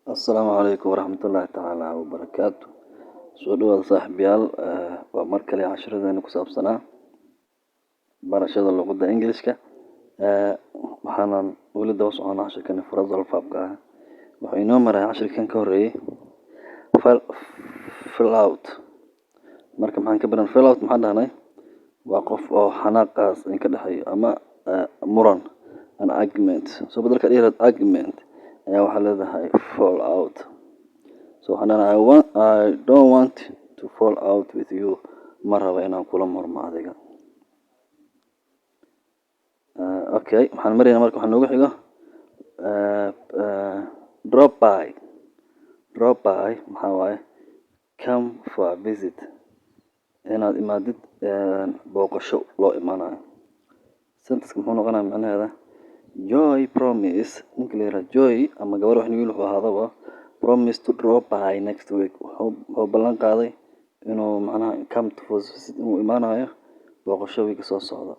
السلام عليكم ورحمة الله تعالى وبركاته. سؤال صاحب يال ومركلي عشرة ذي كساب سنة برشاد اللغة الإنجليزية. وحنا ولد وصعنا عشر كان فرز الفابقة وحينما مرة عشر كان كوري فل فل أوت مركب حنا كبرنا فل أوت محدا هنا وقف أو حناقة إن كده حي أما مرن an argument so بدل كده argument أي واحد هذا هاي fall out. So I don't want to fall out with you مرة inaan kula murmo adiga. Okay waxaan marayna marka waxaan noogu xigo drop by maxaa waaye come for a visit inaad imaadid booqasho loo imaanayo. Sentence muxuu noqonayaa macnaheeda Joy promise ninka la yiraahdo Joy ama gabar wax wiil wuxuu ahaadaba promise to drop by next week wuxuu ballan qaaday inuu macnaha come to visit inuu imaanayo booqasho week soo socda.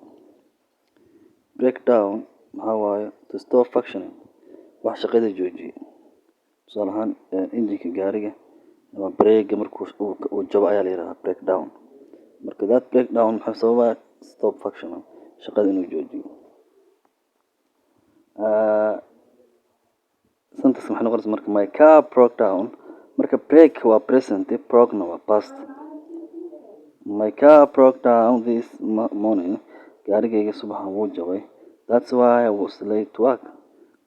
Breakdown maxaa waaye to stop functioning wax shaqada joojiye. Tusaale ahaan injinka gaariga ama brake markuu uu jabo ayaa la yiraahdaa breakdown. Marka that breakdown maxaa sababa stop functioning shaqada inuu joojiyo. Sentence maxay noqonaysaa marka my car broke down marka break waa present broke na waa past. My car broke down this morning gaarigayga subaxan wuu jabay. That's why I was late to work.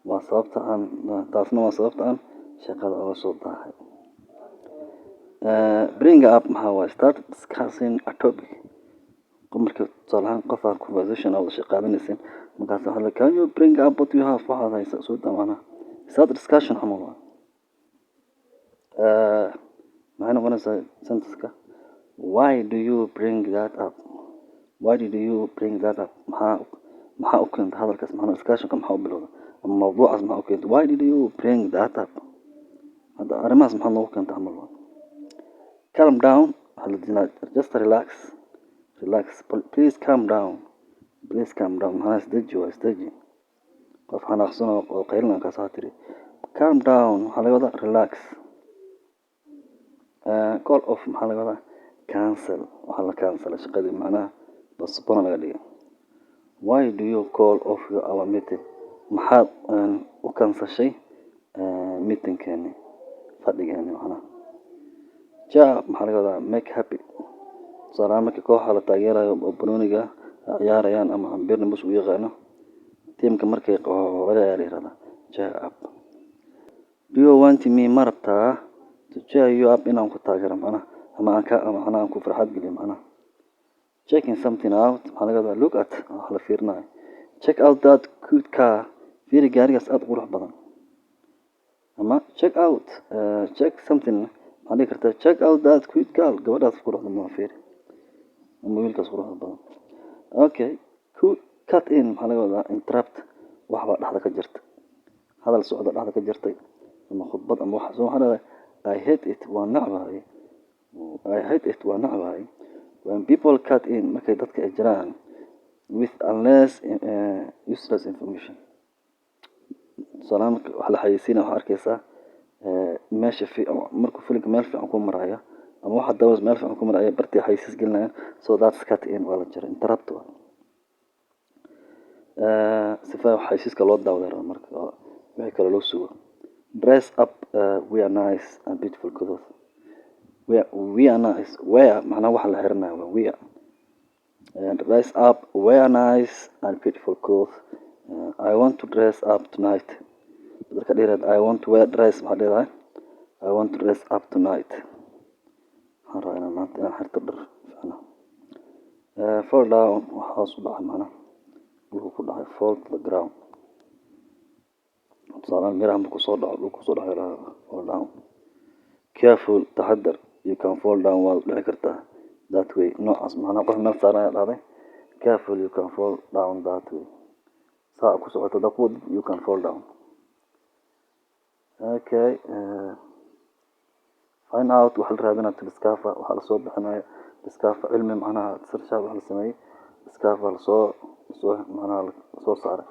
Waa sababta aan taasna waa sababta aan shaqada uga soo daahay. Bring up maxaa waaye start discussing a topic. marka tusaale ahaan qof aad conversation oo shaqaadanaysan markaas waxa la can you bring up what you have waxaad haysa soo dhawaana start discussion xamal waa. maxay noqonaysaa sentence-ka why do you bring that up maxaa u keenta hadalkaas maxaa discussion-ka maxaa u bilowda ama mawduucaas maxaa u keenta why did you bring that up hadda arrimahaas maxaa noogu keenta xamal waa. Calm down just relax please calm down maxaa isdeji qof xanaaqsan oo qaylina ka soo tiri calm down waxaa laga wadaa relax. Call off maxaa laga wadaa cancel waxaa la cancel shaqadii macnaha postpone laga dhigay. Why do you call off our meeting maxaad u kansashay meeting-keeni fadhigeeni macnaha. Job maxaa laga wadaa make happy tusaale ahaan marka kooxda la taageerayo oo banooniga ciyaarayaan ama ambirna bus u yaqaano tiimka markay qooqada ayaa la yiraahdaa cheer up. Do you want me ma rabtaa to cheer you up inaan ku taageero macnaha ama aan ku farxad geliyo macnaha. Checking something out maxaa laga wadaa look at wax la fiirinayo. Check out that cute car fiiri gaarigaas aad qurux badan ama check something maxaa dhihi kartaa check out that cute girl gabadhaas quruxda ma fiiri ama wiilkaas quruxda badan. Okay cut in maxaa laga wadaa interrupt wax baa dhexda ka jirta hadal socda dhexda ka jirtay ama khudbad ama wax soo xareeday. I hate it waa nacbahay when people cut in markay dadka ay jiraan with unless useless information. salaamka wax la xayeysiina wax arkaysaa meesha markuu filimka meel fiican ku maraya ama waxa dawas meel fiican ku maraya bartii xayeysiis gelinayaan so that's cut in wala jira interrupt waa. sifa xayeysiiska loo daawado marka wixii kale loo sugo. Dress up we are nice and beautiful clothes we are nice wear macnaha waxa la xiranayo we are dress up wear nice and beautiful clothes. I want to dress up tonight dadka dheeraad I want to wear dress maxaa dheeraad I want to dress up tonight waxaan rabaa inaan maanta inaan xirto dhar fiican. Fall down waxaa soo dhacay macnaha dhulku ku dhacay fall to the ground tusaale miraha markuu soo dhaco dhulku soo dhacay fall down. Careful taxadar you can fall down waa dhici kartaa that way noocaas macnaha qof meel saaran ayaa dhacday careful you can fall down that way saa ku socoto daqood you can fall down. Okay find out waxa la raadinaa to discover waxa la soo bixinayo discover cilmi macnaha search waxa la sameeyay discover macnaha soo saaray.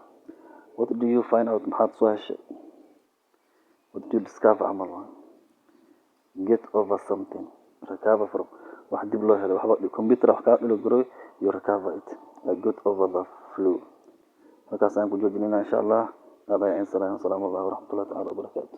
What do you find out maxaad soo heshay what do you discover عمل get over something recover from واحد دي بلوه هذا واحد الكمبيوتر راح قاعد له جروي you recover it I get over the flu هكذا سأنكو جوجنينا إن شاء الله هذا يعني السلام الله ورحمة الله تعالى وبركاته.